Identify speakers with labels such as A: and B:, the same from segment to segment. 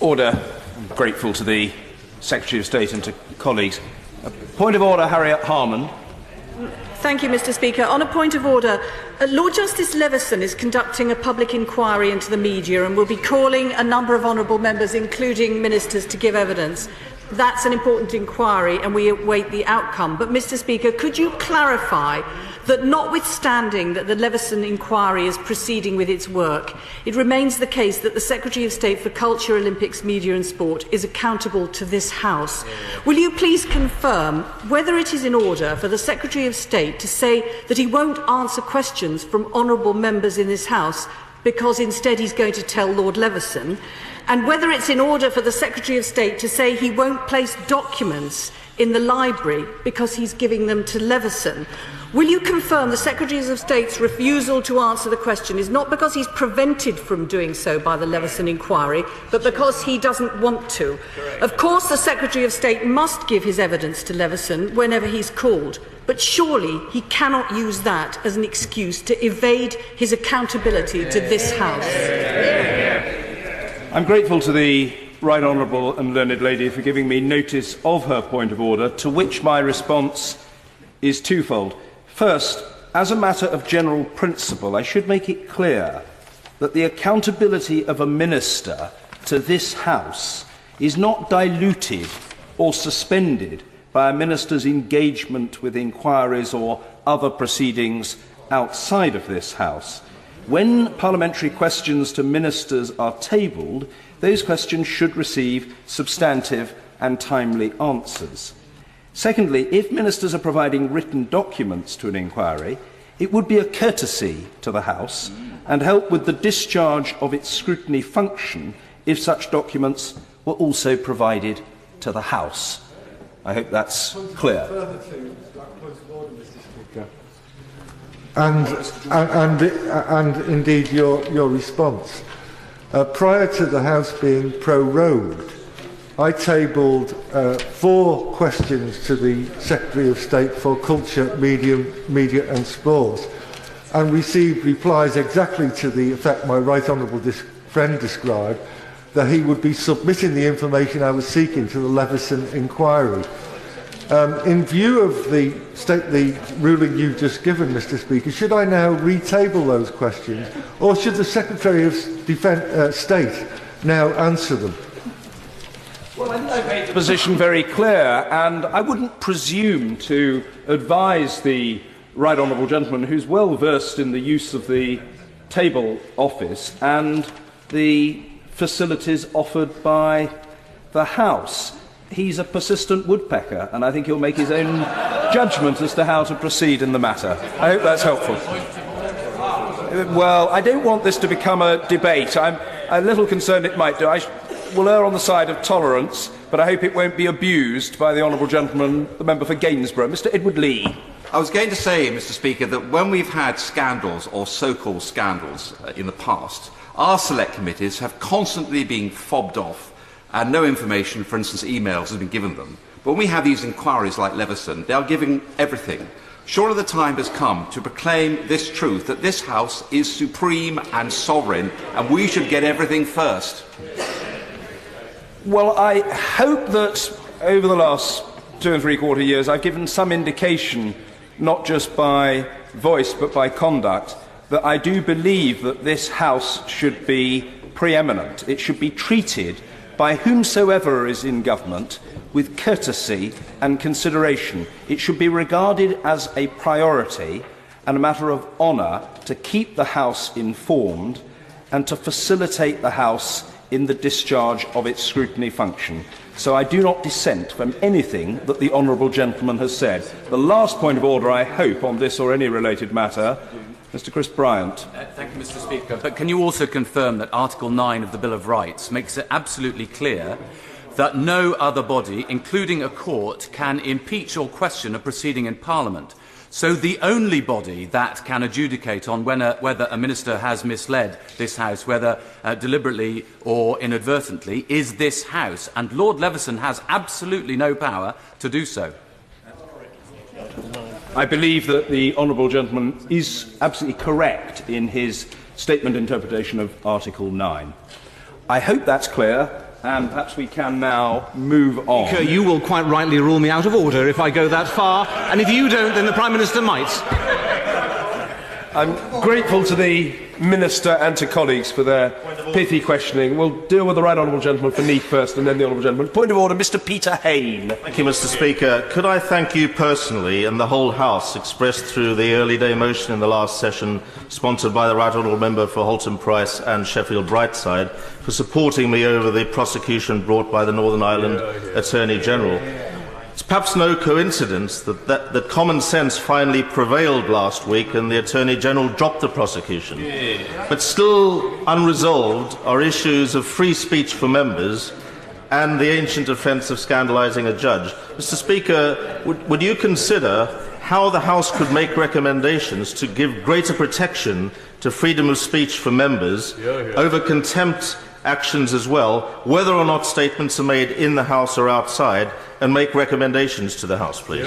A: Order. I'm grateful to the Secretary of State and to colleagues. Point of order, Harriet Harman.
B: Thank you, Mr. Speaker. On a point of order, Lord Justice Leveson is conducting a public inquiry into the media and will be calling a number of honourable members, including ministers, to give evidence. That's an important inquiry and we await the outcome. But, Mr. Speaker, could you clarify that notwithstanding that the Leveson inquiry is proceeding with its work, it remains the case that the Secretary of State for Culture, Olympics, Media and Sport is accountable to this House? Will you please confirm whether it is in order for the Secretary of State to say that he won't answer questions from honourable members in this House because instead he's going to tell Lord Leveson, and whether it's in order for the Secretary of State to say he won't place documents in the library because he's giving them to Leveson? Will you confirm the Secretary of State's refusal to answer the question is not because he's prevented from doing so by the Leveson inquiry, but because he doesn't want to? Of course, the Secretary of State must give his evidence to Leveson whenever he's called, but surely he cannot use that as an excuse to evade his accountability to this House.
A: I'm grateful to the Right Honourable and Learned Lady for giving me notice of her point of order, to which my response is twofold. First, as a matter of general principle, I should make it clear that the accountability of a minister to this House is not diluted or suspended by a minister's engagement with inquiries or other proceedings outside of this House. When parliamentary questions to ministers are tabled, those questions should receive substantive and timely answers. Secondly, if ministers are providing written documents to an inquiry, it would be a courtesy to the House and help with the discharge of its scrutiny function if such documents were also provided to the House. I hope that's clear.
C: And indeed your response. Prior to the House being prorogued, I tabled 4 questions to the Secretary of State for Culture, Media and Sport, and received replies exactly to the effect my right honourable friend described, that he would be submitting the information I was seeking to the Leveson inquiry. In view of the ruling you've just given, Mr. Speaker, should I now retable those questions, or should the Secretary of State now answer them?
A: Well, I think I've made the position very clear, and I wouldn't presume to advise the Right Honourable gentleman, who's well versed in the use of the table office and the facilities offered by the House. He's a persistent woodpecker, and I think he'll make his own judgment as to how to proceed in the matter. I hope that's helpful. Well, I don't want this to become a debate. I'm a little concerned it might do. I will err on the side of tolerance, but I hope it won't be abused by the honourable gentleman, the member for Gainsborough, Mr. Edward Lee.
D: I was going to say, Mr. Speaker, that when we've had scandals or so-called scandals in the past, our select committees have constantly been fobbed off and no information, for instance emails, has been given them. But when we have these inquiries like Leveson, they are giving everything. Surely the time has come to proclaim this truth, that this House is supreme and sovereign, and we should get everything first.
A: Well, I hope that over the last 2 3/4 years I've given some indication, not just by voice but by conduct, that I do believe that this House should be preeminent. It should be treated by whomsoever is in government with courtesy and consideration. It should be regarded as a priority and a matter of honour to keep the House informed and to facilitate the House in the discharge of its scrutiny function. So I do not dissent from anything that the honourable gentleman has said. The last point of order, I hope, on this or any related matter, Mr. Chris Bryant.
E: Thank you, Mr. Speaker. But can you also confirm that Article 9 of the Bill of Rights makes it absolutely clear that no other body, including a court, can impeach or question a proceeding in Parliament? So the only body that can adjudicate on whether a minister has misled this House, whether deliberately or inadvertently, is this House. And Lord Leveson has absolutely no power to do so.
A: I believe that the honourable gentleman is absolutely correct in his statement interpretation of Article 9. I hope that's clear. and perhaps we can now move on.
F: You will quite rightly rule me out of order if I go that far, and if you don't, then the Prime Minister might.
A: I'm grateful to the Minister and to colleagues for their pithy questioning. We'll deal with the right honourable gentleman for Neath first and then the honourable gentleman. Point of order, Mr Peter Hayne.
G: Thank you, Mr Speaker. Could I thank you personally and the whole House expressed through the early day motion in the last session, sponsored by the right honourable member for Halton Price and Sheffield Brightside, for supporting me over the prosecution brought by the Northern Ireland Attorney General. It's perhaps no coincidence that common sense finally prevailed last week and the Attorney General dropped the prosecution. But still unresolved are issues of free speech for members and the ancient offence of scandalising a judge. Mr Speaker, would you consider how the House could make recommendations to give greater protection to freedom of speech for members over contempt actions as well, whether or not statements are made in the House or outside, and make recommendations to the House, please?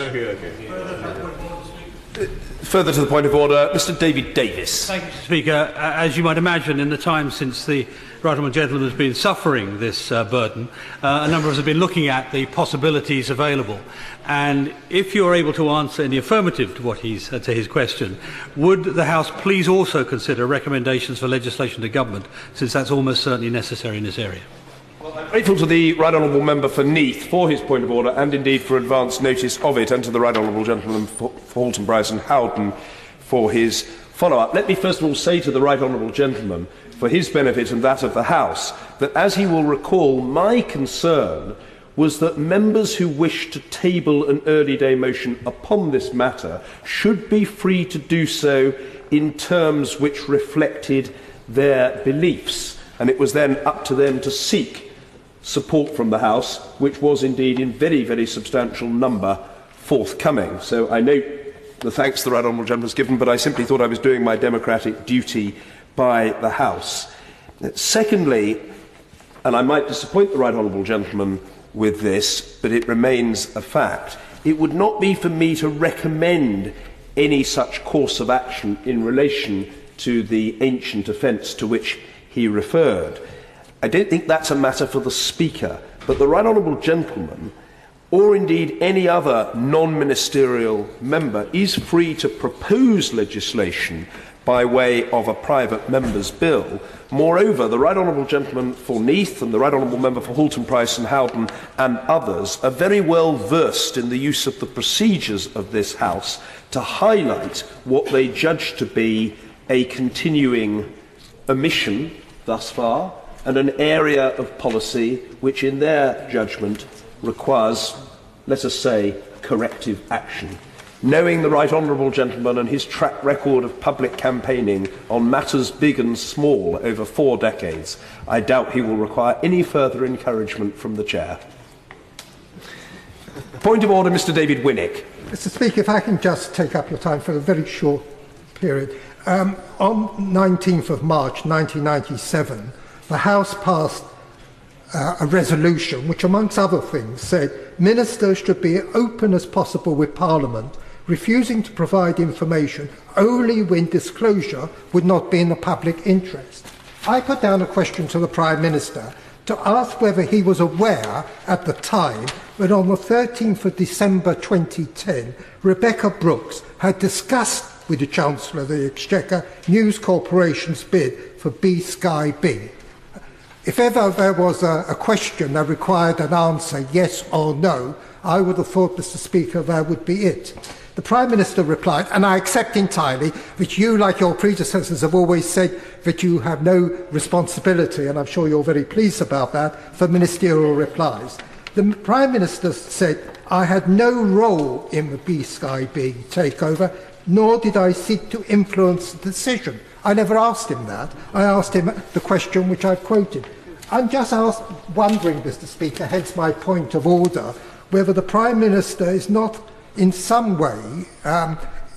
A: Further to the point of order, Mr David Davis.
H: Thank you, Mr Speaker. As you might imagine, in the time since the right honourable gentleman has been suffering this burden, a number of us have been looking at the possibilities available. And if you're able to answer in the affirmative to what to his question, would the House please also consider recommendations for legislation to government, since that's almost certainly necessary in this area?
A: Well, I'm grateful to the right honourable member for Neath for his point of order and indeed for advance notice of it, and to the right honourable gentleman for Halton, Price and Howden for his follow-up. Let me first of all say to the right honourable gentleman, for his benefit and that of the House, that as he will recall, my concern was that members who wish to table an early day motion upon this matter should be free to do so in terms which reflected their beliefs, and it was then up to them to seek support from the House, which was indeed in very, very substantial number forthcoming. So I note the thanks the right honourable gentleman has given, but I simply thought I was doing my democratic duty by the House. Secondly, and I might disappoint the right honourable gentleman with this, but it remains a fact, it would not be for me to recommend any such course of action in relation to the ancient offence to which he referred. I don't think that's a matter for the Speaker, but the right honourable gentleman, or indeed any other non-ministerial member, is free to propose legislation by way of a private member's bill. Moreover, the right honourable gentleman for Neath and the right honourable member for Halton, Price and Howden and others are very well versed in the use of the procedures of this House to highlight what they judge to be a continuing omission thus far, and an area of policy which in their judgment requires, let us say, corrective action. Knowing the right honourable gentleman and his track record of public campaigning on matters big and small over 4 decades, I doubt he will require any further encouragement from the Chair. Point of order, Mr David Winnick.
I: Mr Speaker, if I can just take up your time for a very short period. On 19th of March 1997, the House passed a resolution which, amongst other things, said ministers should be open as possible with Parliament, refusing to provide information only when disclosure would not be in the public interest. I put down a question to the Prime Minister to ask whether he was aware at the time that on the 13th of December 2010, Rebecca Brooks had discussed with the Chancellor of the Exchequer News Corporation's bid for B-Sky B. If ever there was a question that required an answer, yes or no, I would have thought, Mr Speaker, that would be it. The Prime Minister replied, and I accept entirely, that you, like your predecessors, have always said that you have no responsibility, and I'm sure you're very pleased about that, for ministerial replies. The Prime Minister said, I had no role in the B-Sky B takeover, nor did I seek to influence the decision. I never asked him that. I asked him the question which I've quoted. I'm just wondering, Mr Speaker, hence my point of order, whether the Prime Minister is not in some way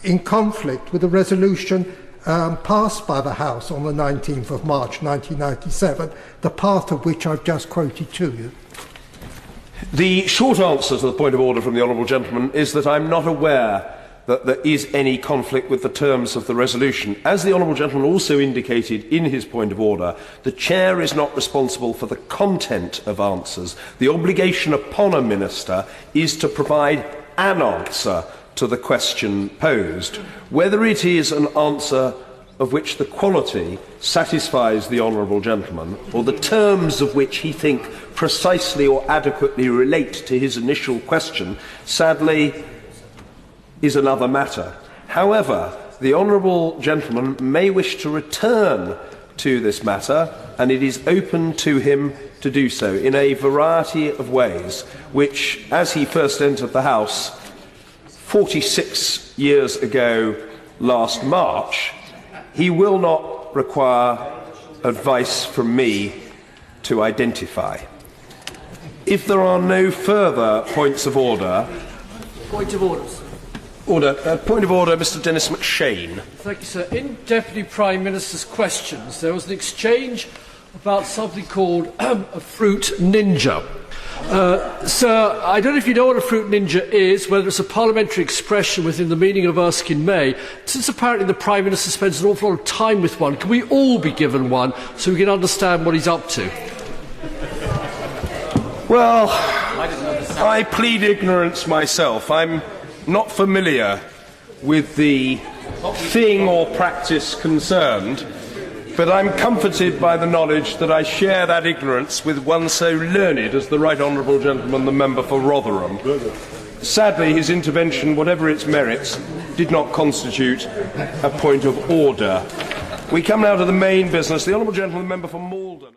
I: in conflict with the resolution passed by the House on the 19th of March 1997, the part of which I've just quoted to you.
A: The short answer to the point of order from the honourable gentleman is that I'm not aware that there is any conflict with the terms of the resolution. As the honourable gentleman also indicated in his point of order, the Chair is not responsible for the content of answers. The obligation upon a minister is to provide an answer to the question posed. Whether it is an answer of which the quality satisfies the honourable gentleman, or the terms of which he thinks precisely or adequately relate to his initial question, sadly, is another matter. However, the honourable gentleman may wish to return to this matter, and it is open to him to do so in a variety of ways, which, as he first entered the House 46 years ago last March, he will not require advice from me to identify. If there are no further points of order...
J: Point of order.
A: Point of order, Mr Dennis McShane.
J: Thank you, sir. In Deputy Prime Minister's questions, there was an exchange about something called a fruit ninja. Sir, I don't know if you know what a fruit ninja is, whether it's a parliamentary expression within the meaning of Erskine May. Since apparently the Prime Minister spends an awful lot of time with one, can we all be given one so we can understand what he's up to?
A: Well, I plead ignorance myself. I'm not familiar with the thing or practice concerned, but I'm comforted by the knowledge that I share that ignorance with one so learned as the Right Honourable Gentleman, the Member for Rotherham. Sadly, his intervention, whatever its merits, did not constitute a point of order. We come now to the main business. The Honourable Gentleman, Member for Malden.